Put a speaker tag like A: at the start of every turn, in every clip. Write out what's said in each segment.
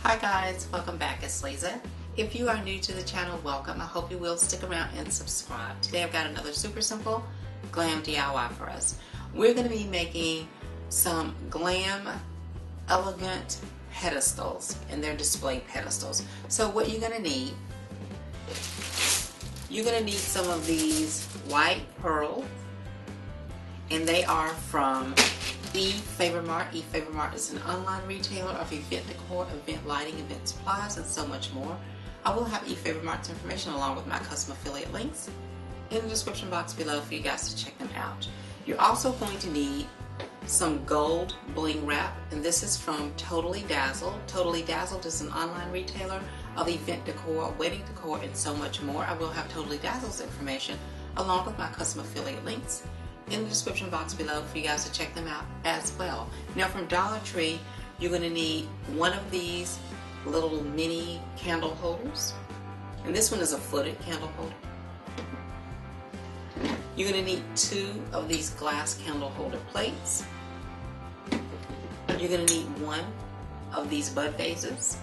A: Hi guys, welcome back. It's Lisa. If you are new to the channel, welcome. I hope you will stick around and subscribe. Today I've got another super simple glam DIY for us. We're going to be making some glam elegant pedestals, and they're display pedestals. So what you're going to need some of these white pearl, and they are from Efavormart. Efavormart is an online retailer of event decor, event lighting, event supplies, and so much more. I will have Efavormart's information along with my custom affiliate links in the description box below for you guys to check them out. You're also going to need some gold bling wrap, and this is from Totally Dazzled. Totally Dazzled is an online retailer of event decor, wedding decor, and so much more. I will have Totally Dazzled's information along with my custom affiliate links in the description box below for you guys to check them out as well. Now from Dollar Tree, you're going to need one of these little mini candle holders, and this one is a footed candle holder. You're going to need two of these glass candle holder plates. You're going to need one of these bud vases.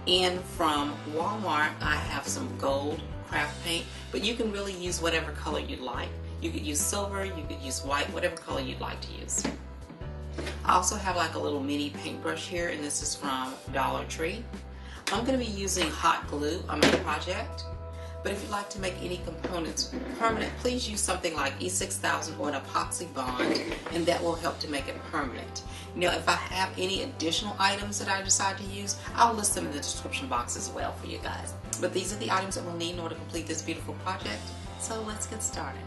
A: And from Walmart, I have some gold craft paint, but you can really use whatever color you like. You could use silver, you could use white, whatever color you'd like to use. I also have like a little mini paintbrush here, and this is from Dollar Tree. I'm going to be using hot glue on my project, but if you'd like to make any components permanent, please use something like E6000 or an epoxy bond, and that will help to make it permanent. Now, if I have any additional items that I decide to use, I'll list them in the description box as well for you guys. But these are the items that we'll need in order to complete this beautiful project, so let's get started.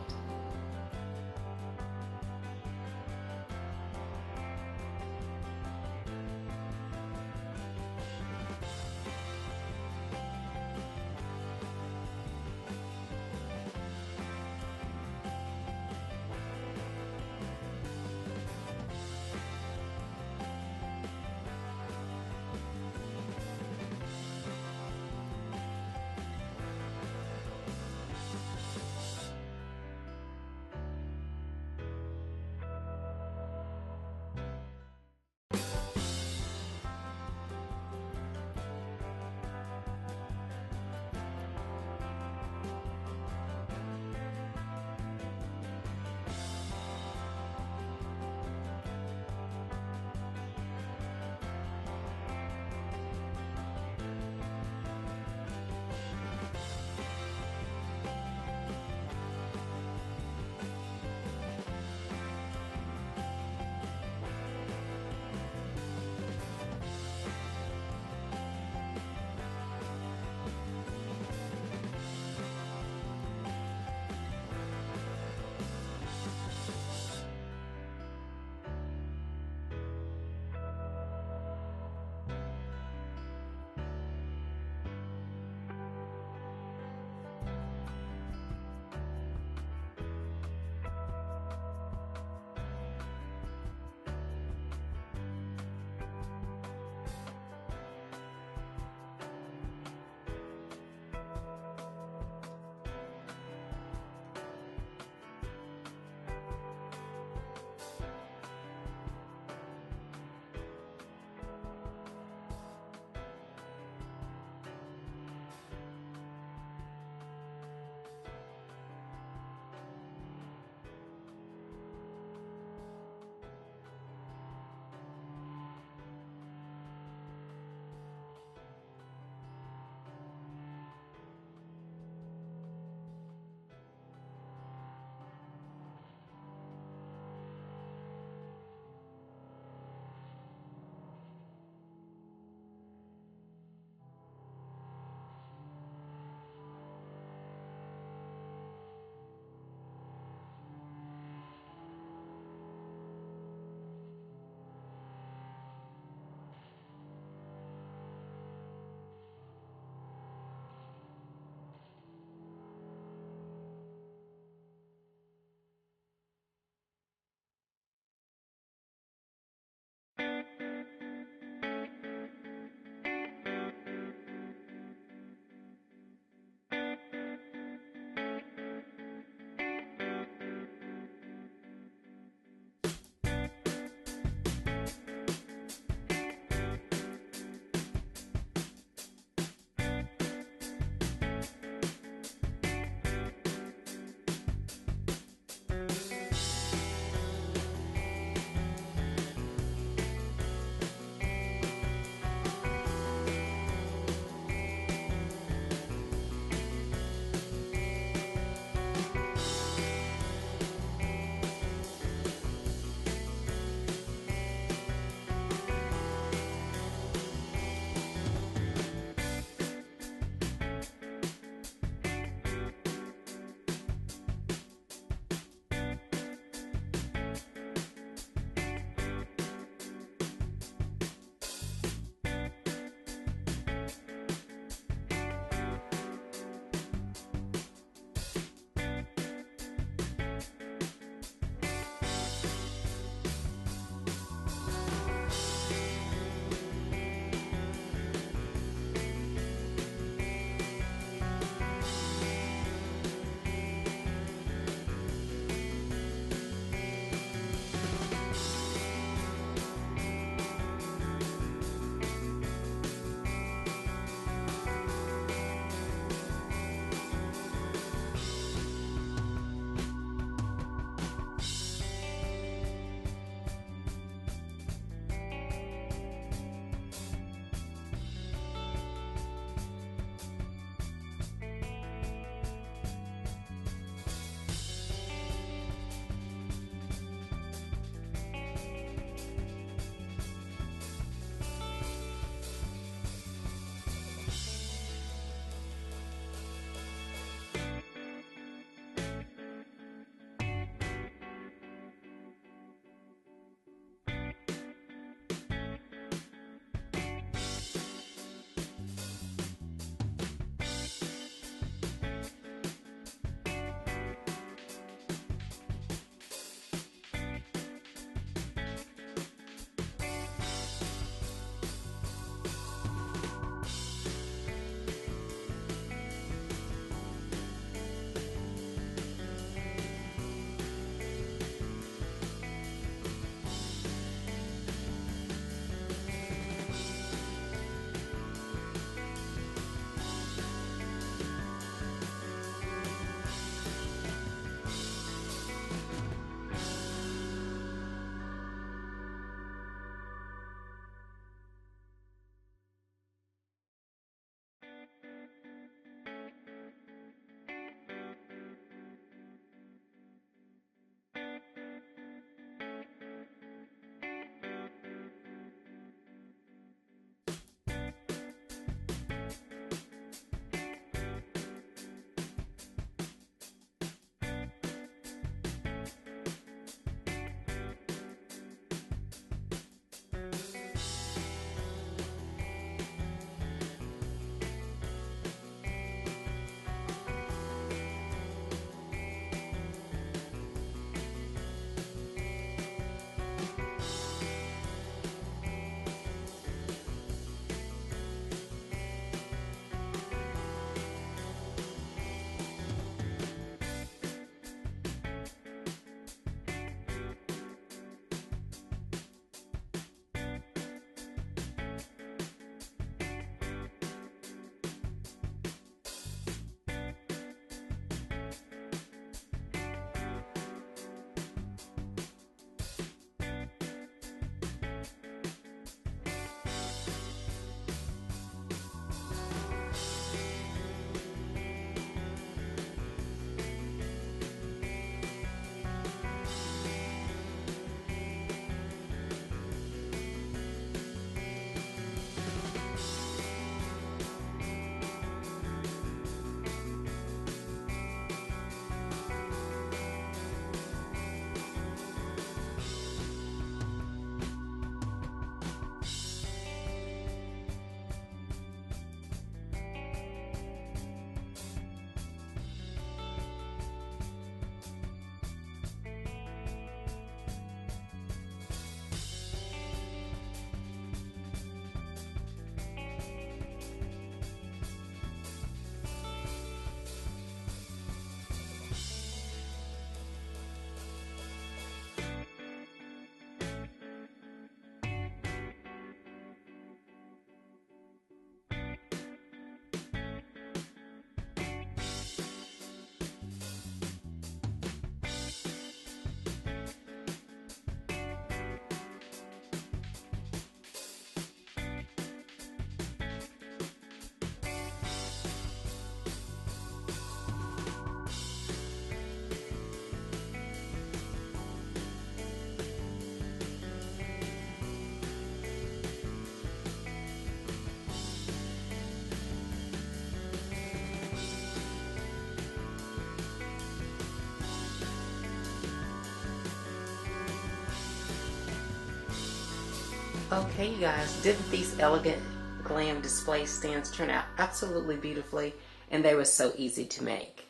A: Okay, you guys, didn't these elegant glam display stands turn out absolutely beautifully? And they were so easy to make.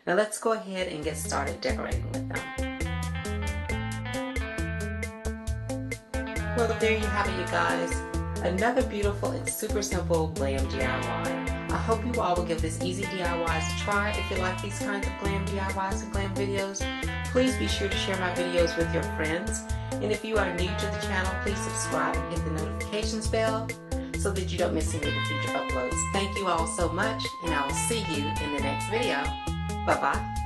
A: Now let's go ahead and get started decorating with them. Well, there you have it, you guys. Another beautiful and super simple glam DIY. I hope you all will give this easy DIYs a try. If you like these kinds of glam DIYs and glam videos, please be sure to share my videos with your friends. And if you are new to the channel, please subscribe and hit the notifications bell so that you don't miss any of the future uploads. Thank you all so much, and I will see you in the next video. Bye-bye.